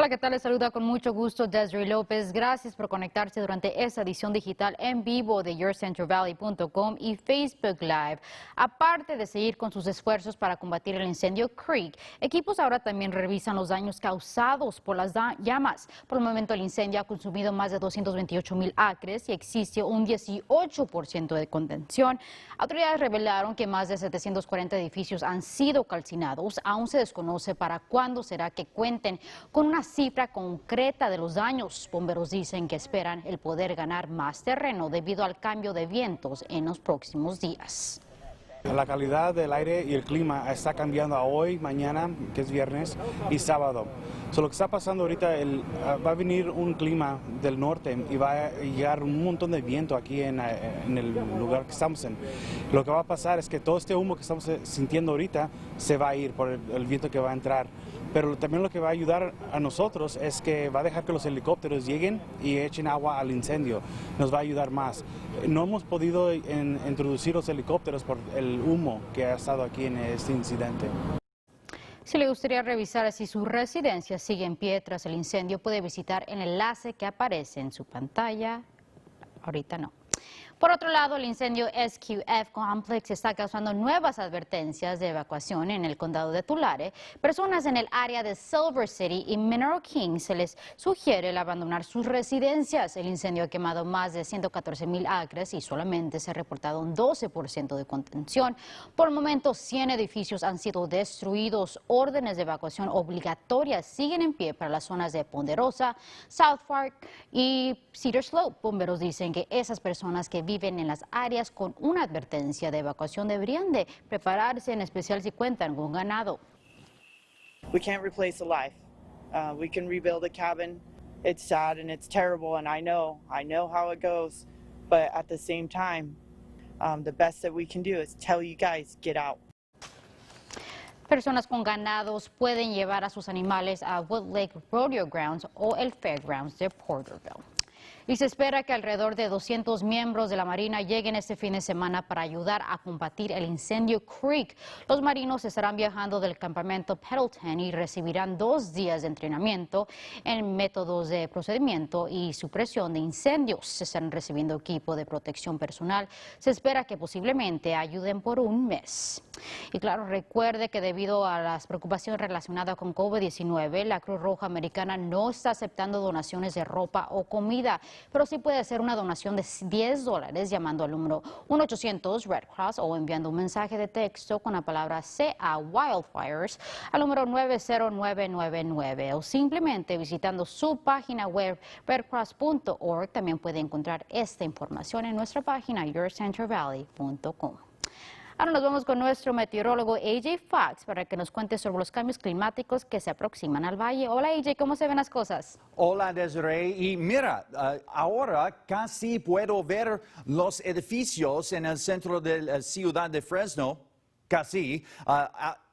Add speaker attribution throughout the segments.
Speaker 1: Hola, ¿qué tal? Les saluda con mucho gusto Desiree López. Gracias por conectarse durante esta edición digital en vivo de YourCentralValley.com y Facebook Live. Aparte de seguir con sus esfuerzos para combatir el incendio Creek, equipos ahora también revisan los daños causados por las llamas. Por el momento, el incendio ha consumido más de 228,000 acres y existe un 18% de contención. Autoridades revelaron que más de 740 edificios han sido calcinados. Aún se desconoce para cuándo será que cuenten con una cifra concreta de los daños. Bomberos dicen que esperan el poder ganar más terreno debido al cambio de vientos en los próximos días.
Speaker 2: La calidad del aire y el clima está cambiando a hoy, mañana, que es viernes, y sábado. Lo que está pasando ahorita, va a venir un clima del norte y va a llegar un montón de viento aquí en el lugar que estamos en. Lo que va a pasar es que todo este humo que estamos sintiendo ahorita se va a ir por el viento que va a entrar. Pero también lo que va a ayudar a nosotros es que va a dejar que los helicópteros lleguen y echen agua al incendio. Nos va a ayudar más. No hemos podido introducir los helicópteros por el humo que ha estado aquí en este incidente.
Speaker 1: Si le gustaría revisar si su residencia sigue en pie tras el incendio, puede visitar el enlace que aparece en su pantalla. Ahorita no. Por otro lado, el incendio SQF Complex está causando nuevas advertencias de evacuación en el condado de Tulare. Personas en el área de Silver City y Mineral King se les sugiere el abandonar sus residencias. El incendio ha quemado más de 114,000 acres y solamente se ha reportado un 12% de contención. Por el momento, 100 edificios han sido destruidos. Órdenes de evacuación obligatorias siguen en pie para las zonas de Ponderosa, South Park y Cedar Slope. Bomberos dicen que esas personas que viven en las áreas con una advertencia de evacuación deberían de prepararse, en especial si cuentan con ganado.
Speaker 3: We can't replace a life. We can rebuild a cabin. It's sad and it's terrible, and I know how it goes. But at the same time, the best that we can do is tell you guys, get out.
Speaker 1: Personas con ganados pueden llevar a sus animales a Wood Lake Rodeo Grounds o el Fairgrounds de Porterville. Y se espera que alrededor de 200 miembros de la Marina lleguen este fin de semana para ayudar a combatir el incendio Creek. Los marinos estarán viajando del campamento Pendleton y recibirán 2 días de entrenamiento en métodos de procedimiento y supresión de incendios. Se están recibiendo equipo de protección personal. Se espera que posiblemente ayuden por un mes. Y claro, recuerde que debido a las preocupaciones relacionadas con COVID-19, la Cruz Roja Americana no está aceptando donaciones de ropa o comida, pero sí puede hacer una donación de $10 llamando al número 1-800 Red Cross o enviando un mensaje de texto con la palabra CA Wildfires al número 90999 o simplemente visitando su página web redcross.org. También puede encontrar esta información en nuestra página YourCentralValley.com. Ahora nos vamos con nuestro meteorólogo AJ Fox para que nos cuente sobre los cambios climáticos que se aproximan al valle. Hola AJ, ¿cómo se ven las cosas?
Speaker 4: Hola Desiree, y mira, ahora casi puedo ver los edificios en el centro de la ciudad de Fresno, casi.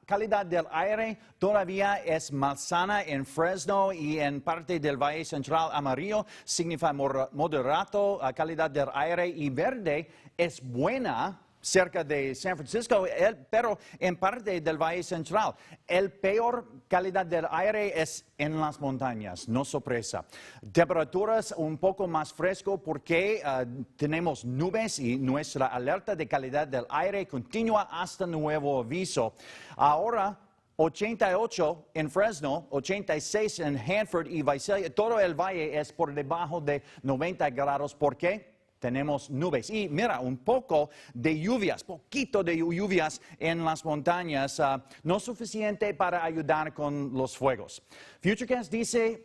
Speaker 4: Calidad del aire todavía es malsana en Fresno y en parte del Valle Central amarillo, significa moderado. Calidad del aire y verde es buena cerca de San Francisco, pero en parte del Valle Central. El peor calidad del aire es en las montañas, no sorpresa. Temperaturas un poco más fresco porque tenemos nubes y nuestra alerta de calidad del aire continúa hasta nuevo aviso. Ahora, 88 en Fresno, 86 en Hanford y Visalia. Todo el valle es por debajo de 90 grados. ¿Por qué? Tenemos nubes y mira, un poco de lluvias, poquito de lluvias en las montañas, no suficiente para ayudar con los fuegos. Futurecast dice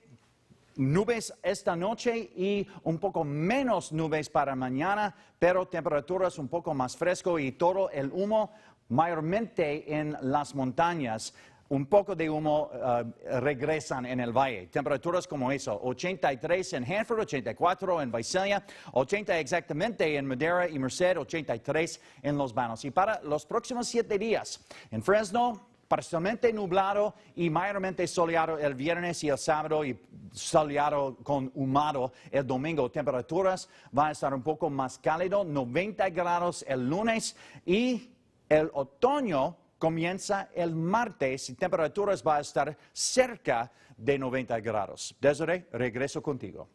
Speaker 4: nubes esta noche y un poco menos nubes para mañana, pero temperaturas un poco más fresco y todo el humo mayormente en las montañas. Un poco de humo regresan en el valle. Temperaturas como eso, 83 en Hanford, 84 en Visalia, 80 exactamente en Madera y Merced, 83 en Los Banos. Y para los próximos 7 días, en Fresno, parcialmente nublado y mayormente soleado el viernes y el sábado y soleado con humado el domingo. Temperaturas van a estar un poco más cálido, 90 grados el lunes y el otoño comienza el martes y temperaturas van a estar cerca de 90 grados. Desiree, regreso contigo.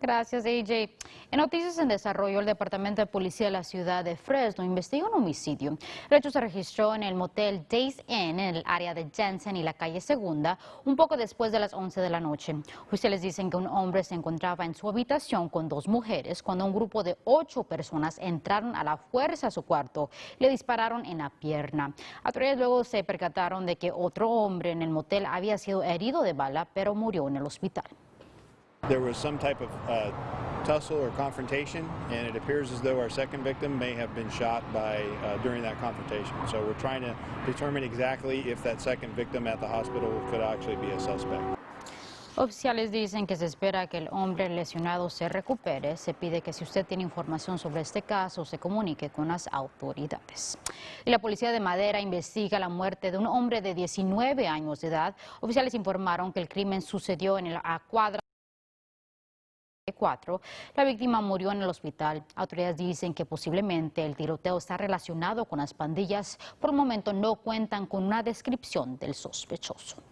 Speaker 1: Gracias, AJ. En Noticias en Desarrollo, el Departamento de Policía de la ciudad de Fresno investiga un homicidio. El hecho se registró en el motel Days Inn en el área de Jensen y la calle Segunda, un poco después de las 11 de la noche. Oficiales dicen que un hombre se encontraba en su habitación con dos mujeres cuando un grupo de 8 personas entraron a la fuerza a su cuarto y le dispararon en la pierna. Autoridades luego se percataron de que otro hombre en el motel había sido herido de bala, pero murió en el hospital.
Speaker 5: There was some type of tussle or confrontation, and it appears as though our second victim may have been shot during that confrontation. So we're trying to determine exactly if that second victim at the hospital could actually be a suspect.
Speaker 1: Oficiales dicen que se espera que el hombre lesionado se recupere. Se pide que si usted tiene información sobre este caso, se comunique con las autoridades. Y la policía de Madera investiga la muerte de un hombre de 19 años de edad. Oficiales informaron que el crimen sucedió en la cuadra 4. La víctima murió en el hospital. Autoridades dicen que posiblemente el tiroteo está relacionado con las pandillas. Por el momento no cuentan con una descripción del sospechoso.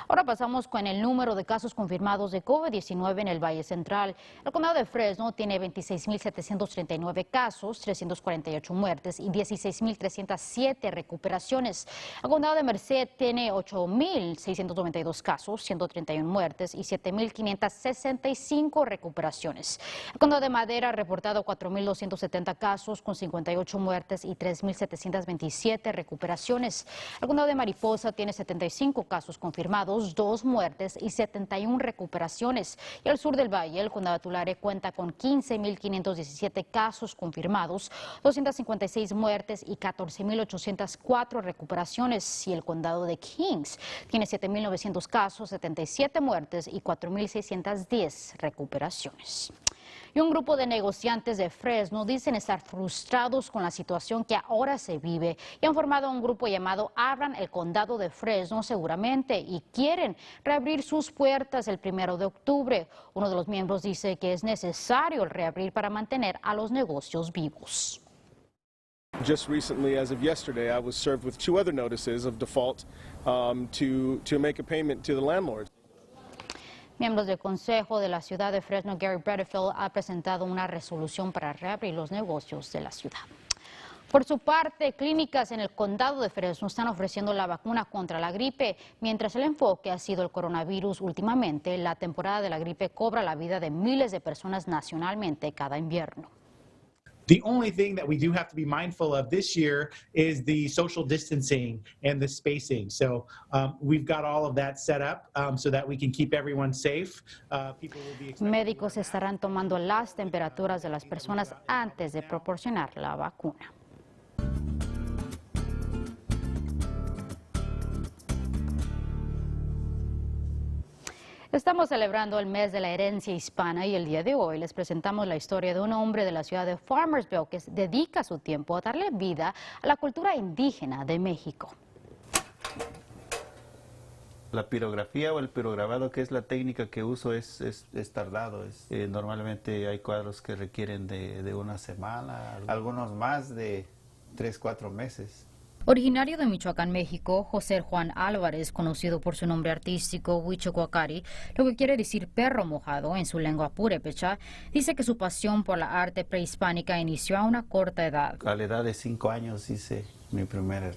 Speaker 1: Ahora pasamos con el número de casos confirmados de COVID-19 en el Valle Central. El condado de Fresno tiene 26.739 casos, 348 muertes y 16.307 recuperaciones. El condado de Merced tiene 8.692 casos, 131 muertes y 7.565 recuperaciones. El condado de Madera ha reportado 4.270 casos con 58 muertes y 3.727 recuperaciones. El condado de Mariposa tiene 75 casos confirmados, 2 muertes y 71 recuperaciones. Y al sur del valle, el condado de Tulare cuenta con 15.517 casos confirmados, 256 muertes y 14.804 recuperaciones. Y el condado de Kings tiene 7.900 casos, 77 muertes y 4.610 recuperaciones. Y un grupo de negociantes de Fresno dicen estar frustrados con la situación que ahora se vive y han formado un grupo llamado Abran el Condado de Fresno seguramente y quieren reabrir sus puertas el 1 de octubre. Uno de los miembros dice que es necesario el reabrir para mantener a los negocios vivos.
Speaker 6: Just recently, as of yesterday, I was served with 2 other notices of default to make a payment to the landlord.
Speaker 1: Miembros del Consejo de la Ciudad de Fresno, Gary Bredefeld, ha presentado una resolución para reabrir los negocios de la ciudad. Por su parte, clínicas en el condado de Fresno están ofreciendo la vacuna contra la gripe. Mientras el enfoque ha sido el coronavirus últimamente, la temporada de la gripe cobra la vida de miles de personas nacionalmente cada invierno.
Speaker 7: The only thing that we do have to be mindful of this year is the social distancing and the spacing. So we've got all of that set up so that we can keep everyone safe.
Speaker 1: Médicos estarán tomando las temperaturas de las personas antes de proporcionar la vacuna. Estamos celebrando el mes de la herencia hispana y el día de hoy les presentamos la historia de un hombre de la ciudad de Farmersville que dedica su tiempo a darle vida a la cultura indígena de México.
Speaker 8: La pirografía o el pirograbado, que es la técnica que uso, es tardado. Normalmente hay cuadros que requieren de una semana, algunos más de 3-4 meses.
Speaker 1: Originario de Michoacán, México, José Juan Álvarez, conocido por su nombre artístico Huichocuacari, lo que quiere decir perro mojado en su lengua purépecha, dice que su pasión por la arte prehispánica inició a una corta edad.
Speaker 8: A la edad de 5 años hice mi primer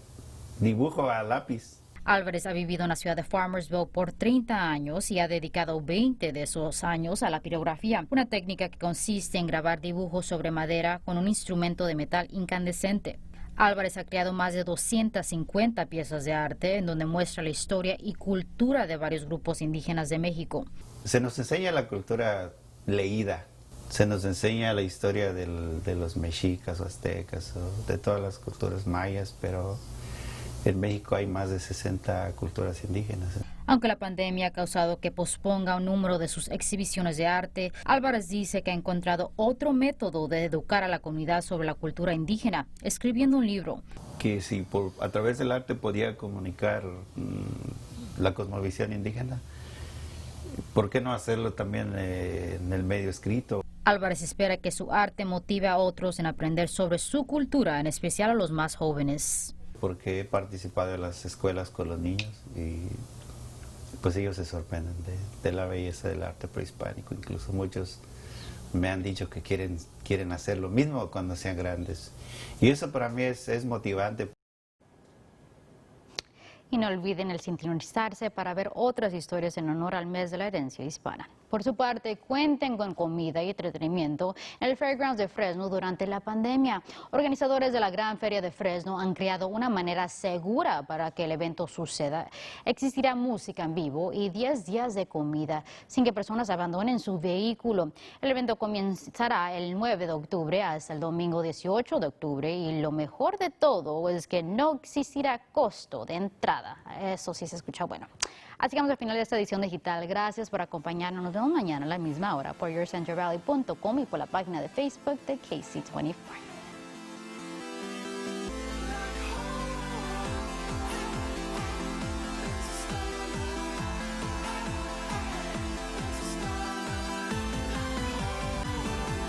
Speaker 8: dibujo a lápiz.
Speaker 1: Álvarez ha vivido en la ciudad de Farmersville por 30 años y ha dedicado 20 de esos años a la pirografía, una técnica que consiste en grabar dibujos sobre madera con un instrumento de metal incandescente. Álvarez ha creado más de 250 piezas de arte en donde muestra la historia y cultura de varios grupos indígenas de México.
Speaker 8: Se nos enseña la cultura leída, se nos enseña la historia de los mexicas o aztecas o de todas las culturas mayas, pero en México hay más de 60 culturas indígenas.
Speaker 1: Aunque la pandemia ha causado que posponga un número de sus exhibiciones de arte, Álvarez dice que ha encontrado otro método de educar a la comunidad sobre la cultura indígena, escribiendo un libro.
Speaker 8: Que si a través del arte podía comunicar la cosmovisión indígena, ¿por qué no hacerlo también en el medio escrito?
Speaker 1: Álvarez espera que su arte motive a otros en aprender sobre su cultura, en especial a los más jóvenes.
Speaker 8: porque he participado en las escuelas con los niños y pues ellos se sorprenden de la belleza del arte prehispánico. Incluso muchos me han dicho que quieren hacer lo mismo cuando sean grandes. Y eso para mí es motivante.
Speaker 1: Y no olviden el sintonizarse para ver otras historias en honor al mes de la herencia hispana. Por su parte, cuenten con comida y entretenimiento en el Fairgrounds de Fresno durante la pandemia. Organizadores de la Gran Feria de Fresno han creado una manera segura para que el evento suceda. Existirá música en vivo y 10 días de comida sin que personas abandonen su vehículo. El evento comenzará el 9 de octubre hasta el domingo 18 de octubre y lo mejor de todo es que no existirá costo de entrada. Eso sí se escucha bueno. Así llegamos al final de esta edición digital. Gracias por acompañarnos. Nos vemos mañana a la misma hora por yourcentralvalley.com y por la página de Facebook de KC24.